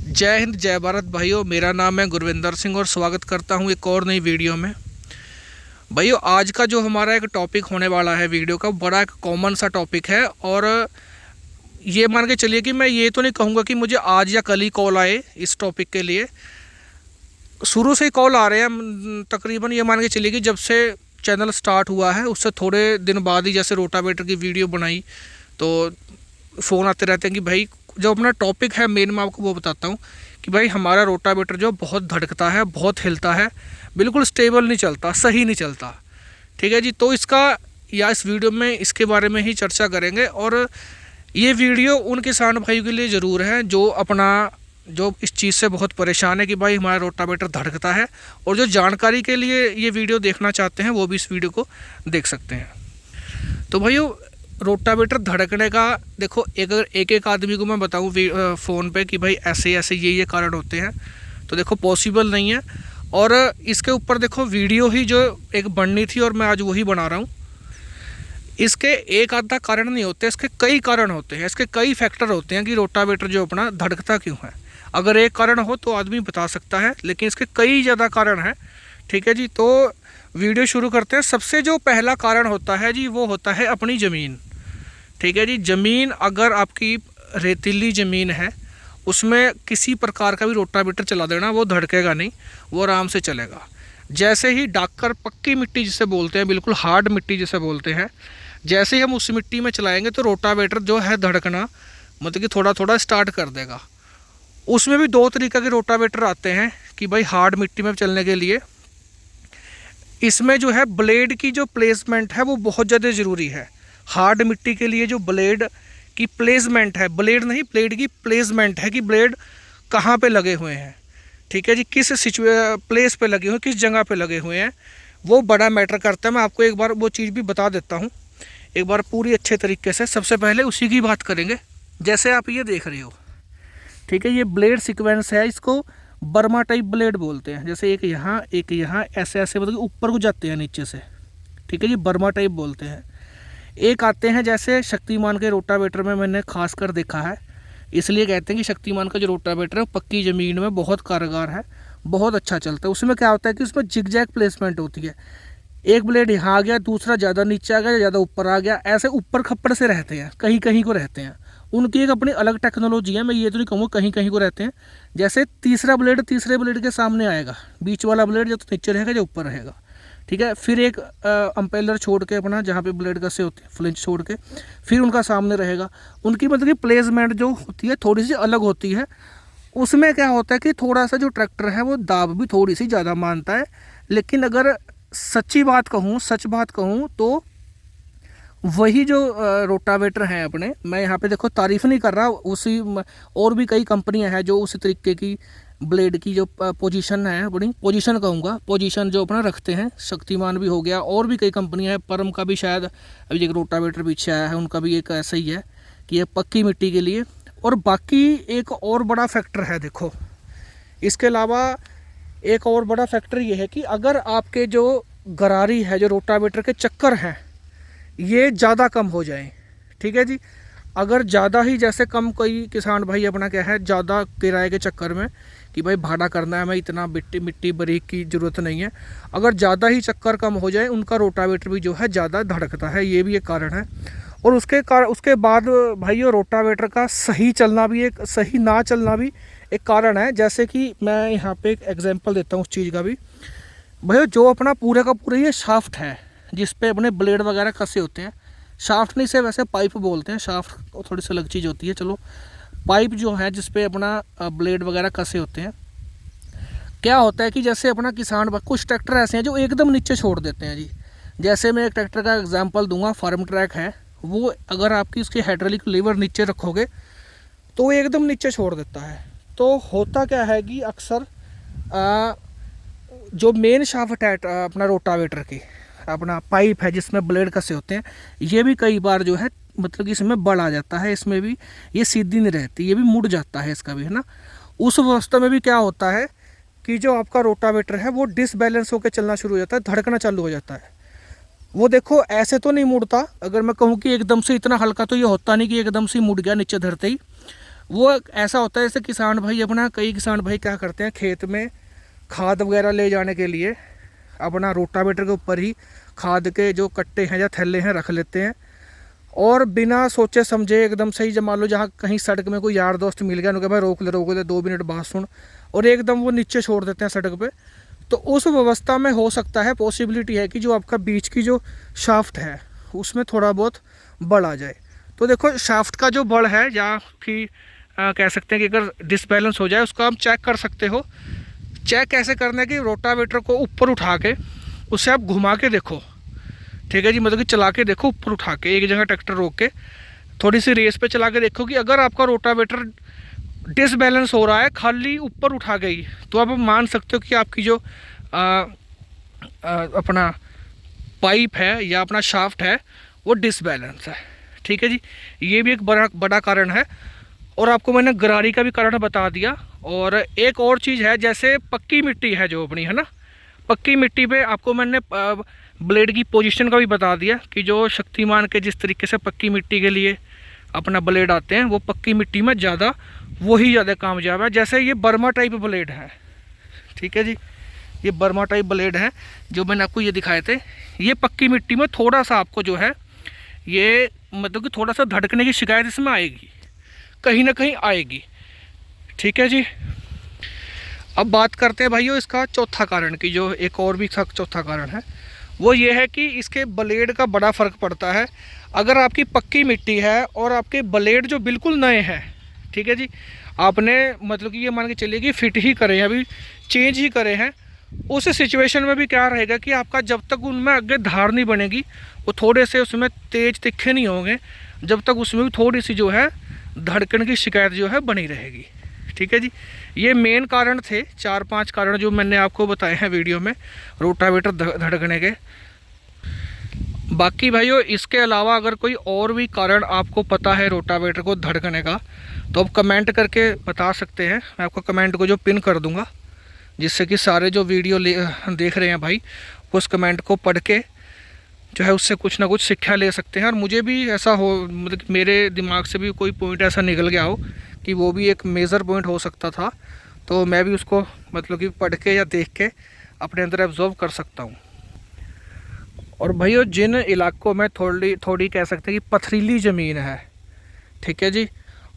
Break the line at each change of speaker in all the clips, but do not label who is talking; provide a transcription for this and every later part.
जय हिंद जय भारत भाइयों। मेरा नाम है गुरविंदर सिंह और स्वागत करता हूं एक और नई वीडियो में। भाइयों, आज का जो हमारा एक टॉपिक होने वाला है वीडियो का, बड़ा एक कॉमन सा टॉपिक है। और ये मान के चलिए कि मैं ये तो नहीं कहूँगा कि मुझे आज या कल ही कॉल आए इस टॉपिक के लिए। शुरू से ही कॉल आ रहे हैं, तकरीबन ये मान के चलिए कि जब से चैनल स्टार्ट हुआ है उससे थोड़े दिन बाद ही जैसे रोटावेटर की वीडियो बनाई तो फ़ोन आते रहते हैं कि भाई जो अपना टॉपिक है मेन, मैं आपको वो बताता हूँ कि भाई हमारा रोटावेटर जो बहुत धड़कता है, बहुत हिलता है, बिल्कुल स्टेबल नहीं चलता, सही नहीं चलता। ठीक है जी, तो इस वीडियो में इसके बारे में ही चर्चा करेंगे। और ये वीडियो उन किसान भाइयों के लिए ज़रूर है जो इस चीज़ से बहुत परेशान है कि भाई हमारा रोटावेटर धड़कता है, और जो जानकारी के लिए ये वीडियो देखना चाहते हैं वो भी इस वीडियो को देख सकते हैं। तो भाइयों, रोटावेटर धड़कने का देखो, एक आदमी को मैं बताऊं फ़ोन पे कि भाई ऐसे ऐसे ये कारण होते हैं, तो देखो पॉसिबल नहीं है। और इसके ऊपर देखो वीडियो ही जो एक बननी थी और मैं आज वही बना रहा हूँ। इसके एक आधा कारण नहीं होते, इसके कई कारण होते हैं, इसके कई फैक्टर होते हैं कि रोटावेटर जो अपना धड़कता क्यों है। अगर एक कारण हो तो आदमी बता सकता है, लेकिन इसके कई ज़्यादा कारण हैं। ठीक है जी, तो वीडियो शुरू करते हैं। सबसे जो पहला कारण होता है जी, वो होता है अपनी ज़मीन। ठीक है जी, ज़मीन अगर आपकी रेतीली ज़मीन है, उसमें किसी प्रकार का भी रोटावेटर चला देना, वो धड़केगा नहीं, वो आराम से चलेगा। जैसे ही डाकर पक्की मिट्टी जिसे बोलते हैं, बिल्कुल हार्ड मिट्टी जिसे बोलते हैं, जैसे ही हम उस मिट्टी में चलाएंगे तो रोटावेटर जो है धड़कना मतलब कि थोड़ा थोड़ा स्टार्ट कर देगा। उसमें भी दो तरीक़े के रोटावेटर आते हैं कि भाई हार्ड मिट्टी में चलने के लिए इसमें जो है ब्लेड की जो प्लेसमेंट है वो बहुत ज़्यादा ज़रूरी है। हार्ड मिट्टी के लिए जो ब्लेड की प्लेसमेंट है, ब्लेड नहीं, ब्लेड की प्लेसमेंट है कि ब्लेड कहाँ पे लगे हुए हैं। ठीक है जी, किस प्लेस पे लगे हुए, किस जगह पे लगे हुए हैं, वो बड़ा मैटर करता है। मैं आपको एक बार वो चीज़ भी बता देता हूँ, एक बार पूरी अच्छे तरीके से। सबसे पहले उसी की बात करेंगे। जैसे आप ये देख रहे हो, ठीक है, ये ब्लेड सीक्वेंस है, इसको बर्मा टाइप ब्लेड बोलते हैं। जैसे एक यहाँ ऐसे ऐसे मतलब ऊपर को जाते हैं नीचे से। ठीक है जी, बर्मा टाइप बोलते हैं। एक आते हैं जैसे शक्तिमान के रोटावेटर में मैंने खास कर देखा है, इसलिए कहते हैं कि शक्तिमान का जो रोटावेटर है पक्की ज़मीन में बहुत कारगर है, बहुत अच्छा चलता है। उसमें क्या होता है कि उसमें जिगजैग प्लेसमेंट होती है। एक ब्लेड यहाँ आ गया, दूसरा ज़्यादा नीचे आ गया, ज़्यादा ऊपर आ गया, ऐसे ऊपर खप्पड़ से रहते हैं, कहीं कहीं को रहते हैं। उनकी एक अपनी अलग टेक्नोलॉजी है, मैं ये तो नहीं कहूँगा कहीं कहीं को रहते हैं। जैसे तीसरा ब्लेड तीसरे ब्लेड के सामने आएगा, बीच वाला ब्लेड जो तो नीचे रहेगा, जो ऊपर रहेगा। ठीक है, फिर एक अम्पेलर छोड़ के अपना जहाँ पे ब्लेड कसे होते हैं, फ्लिंच छोड़ के फिर उनका सामने रहेगा। उनकी मतलब कि प्लेसमेंट जो होती है थोड़ी सी अलग होती है। उसमें क्या होता है कि थोड़ा सा जो ट्रैक्टर है वो दाब भी थोड़ी सी ज़्यादा मानता है। लेकिन अगर सच बात कहूँ तो वही जो रोटावेटर हैं अपने, मैं यहाँ पे देखो तारीफ़ नहीं कर रहा, उसी और भी कई कंपनियाँ हैं जो उसी तरीके की ब्लेड की जो पोजीशन है, अपनी पोजीशन कहूँगा, पोजीशन जो अपना रखते हैं। शक्तिमान भी हो गया, और भी कई कंपनियाँ हैं, परम का भी शायद अभी एक रोटावेटर पीछे आया है, उनका भी एक ऐसा ही है कि ये पक्की मिट्टी के लिए। और बाकी एक और बड़ा फैक्टर है, देखो इसके अलावा एक और बड़ा फैक्टर ये है कि अगर आपके जो गरारी है, जो रोटावेटर के चक्कर हैं, ये ज़्यादा कम हो जाए। ठीक है जी, अगर ज़्यादा ही जैसे कम, कोई किसान भाई अपना क्या है ज़्यादा किराए के चक्कर में कि भाई भाड़ा करना है, मैं इतना मिट्टी बरीक की ज़रूरत नहीं है, अगर ज़्यादा ही चक्कर कम हो जाए उनका रोटावेटर भी जो है ज़्यादा धड़कता है, ये भी एक कारण है। और उसके बाद भाइयों, रोटावेटर का सही चलना भी एक, सही ना चलना भी एक कारण है। जैसे कि मैं यहाँ पे एक एग्जांपल देता हूँ उस चीज़ का भी। भैया, जो अपना पूरे का पूरा ये शाफ्ट है जिस पे अपने ब्लेड वगैरह कसे होते हैं, शाफ्ट नहीं से वैसे पाइप बोलते हैं, शाफ्ट थोड़ी सी अलग चीज़ होती है, चलो पाइप जो है जिस पे अपना ब्लेड वगैरह कसे होते हैं, क्या होता है कि जैसे अपना किसान, कुछ ट्रैक्टर ऐसे हैं जो एकदम नीचे छोड़ देते हैं जी। जैसे मैं एक ट्रैक्टर का एग्जांपल दूंगा, फार्म ट्रैक है, वो अगर आपकी उसकी हाइड्रोलिक लीवर नीचे रखोगे तो वो एकदम नीचे छोड़ देता है। तो होता क्या है कि अक्सर जो मेन शाफ्ट है अपना रोटावेटर की, अपना पाइप है जिसमें ब्लेड कसे होते हैं, ये भी कई बार जो है मतलब कि इसमें बड़ आ जाता है, इसमें भी ये सीधी नहीं रहती, ये भी मुड़ जाता है इसका भी, है ना। उस अवस्था में भी क्या होता है कि जो आपका रोटावेटर है वो डिसबैलेंस होकर चलना शुरू हो जाता है, धड़कना चालू हो जाता है। वो देखो ऐसे तो नहीं मुड़ता, अगर मैं कहूँ कि एकदम से इतना हल्का तो ये होता नहीं कि एकदम से मुड़ गया नीचे धरते ही। वो ऐसा होता है जैसे किसान भाई अपना, कई किसान भाई क्या करते हैं, खेत में खाद वगैरह ले जाने के लिए अपना रोटावेटर के ऊपर ही खाद के जो कट्टे हैं या थैले हैं रख लेते हैं, और बिना सोचे समझे एकदम से ही, जब मान लो जहाँ कहीं सड़क में कोई यार दोस्त मिल गया, उनके भाई रोक ले 2 मिनट बात सुन, और एकदम वो नीचे छोड़ देते हैं सड़क पे। तो उस व्यवस्था में हो सकता है, पॉसिबिलिटी है कि जो आपका बीच की जो शाफ्ट है उसमें थोड़ा बहुत बल आ जाए। तो देखो शाफ्ट का जो बल है, या फिर कह सकते हैं कि अगर डिसबैलेंस हो जाए, उसको आप चेक कर सकते हो। चेक कैसे करना है कि रोटावेटर को ऊपर उठा के उसे आप घुमा के देखो, ठीक है जी, मतलब कि चला के देखो ऊपर उठा के, एक जगह ट्रैक्टर रोक के थोड़ी सी रेस पे चला के देखो कि अगर आपका रोटावेटर डिसबैलेंस हो रहा है खाली ऊपर उठा गई, तो आप मान सकते हो कि आपकी जो अपना पाइप है या अपना शाफ्ट है वो डिसबैलेंस है, ठीक है जी। ये भी एक बड़ा कारण है। और आपको मैंने गरारी का भी कारण बता दिया। और एक और चीज़ है, जैसे पक्की मिट्टी है जो अपनी है ना, पक्की मिट्टी पे आपको मैंने ब्लेड की पोजीशन का भी बता दिया कि जो शक्तिमान के जिस तरीके से पक्की मिट्टी के लिए अपना ब्लेड आते हैं, वो पक्की मिट्टी में ज़्यादा वही ज़्यादा कामयाब है। जैसे ये बर्मा टाइप ब्लेड है, ठीक है जी, ये बर्मा टाइप ब्लेड है जो मैंने आपको ये दिखाए थे। ये पक्की मिट्टी में थोड़ा सा आपको जो है ये मतलब कि थोड़ा सा धड़कने की शिकायत इसमें आएगी, कहीं ना कहीं आएगी, ठीक है जी। अब बात करते हैं भाइयों इसका चौथा कारण की, जो एक और भी चौथा कारण है, वो ये है कि इसके ब्लेड का बड़ा फ़र्क पड़ता है। अगर आपकी पक्की मिट्टी है और आपके ब्लेड जो बिल्कुल नए हैं, ठीक है जी, आपने मतलब कि ये मान के चलिए कि फिट ही करे हैं, अभी चेंज ही करे हैं, उस सिचुएशन में भी क्या रहेगा कि आपका जब तक उनमें आगे धार नहीं बनेगी, वो थोड़े से उसमें तेज तिखे नहीं होंगे, जब तक उसमें भी थोड़ी सी जो है धड़कन की शिकायत जो है बनी रहेगी, ठीक है जी। ये मेन कारण थे, 4-5 कारण जो मैंने आपको बताए हैं वीडियो में रोटावेटर धड़कने के। बाकी भाइयों इसके अलावा अगर कोई और भी कारण आपको पता है रोटावेटर को धड़कने का, तो आप कमेंट करके बता सकते हैं। मैं आपको कमेंट को जो पिन कर दूंगा, जिससे कि सारे जो वीडियो देख रहे हैं भाई, उस कमेंट को पढ़ के जो है उससे कुछ ना कुछ शिक्षा ले सकते हैं। और मुझे भी ऐसा हो, मतलब मेरे दिमाग से भी कोई पॉइंट ऐसा निकल गया हो कि वो भी एक मेजर पॉइंट हो सकता था, तो मैं भी उसको मतलब कि पढ़ के या देख के अपने अंदर एब्जॉर्व कर सकता हूँ। और भाइयों जिन इलाकों में थोड़ी कह सकते हैं कि पथरीली ज़मीन है, ठीक है जी,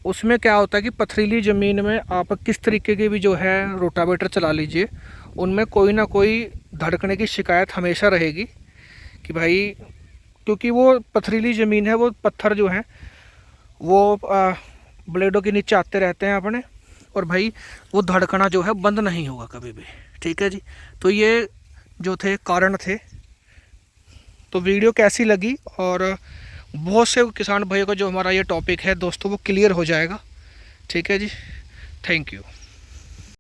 उसमें क्या होता है कि पथरीली ज़मीन में आप किस तरीके की भी जो है रोटावेटर चला लीजिए, उनमें कोई ना कोई धड़कने की शिकायत हमेशा रहेगी कि भाई, क्योंकि वो पथरीली ज़मीन है, वो पत्थर जो हैं वो ब्लेडों के नीचे आते रहते हैं अपने, और भाई वो धड़कना जो है बंद नहीं होगा कभी भी, ठीक है जी। तो ये जो थे कारण थे। तो वीडियो कैसी लगी, और बहुत से किसान भाइयों का जो हमारा ये टॉपिक है दोस्तों वो क्लियर हो जाएगा, ठीक है जी। Thank you.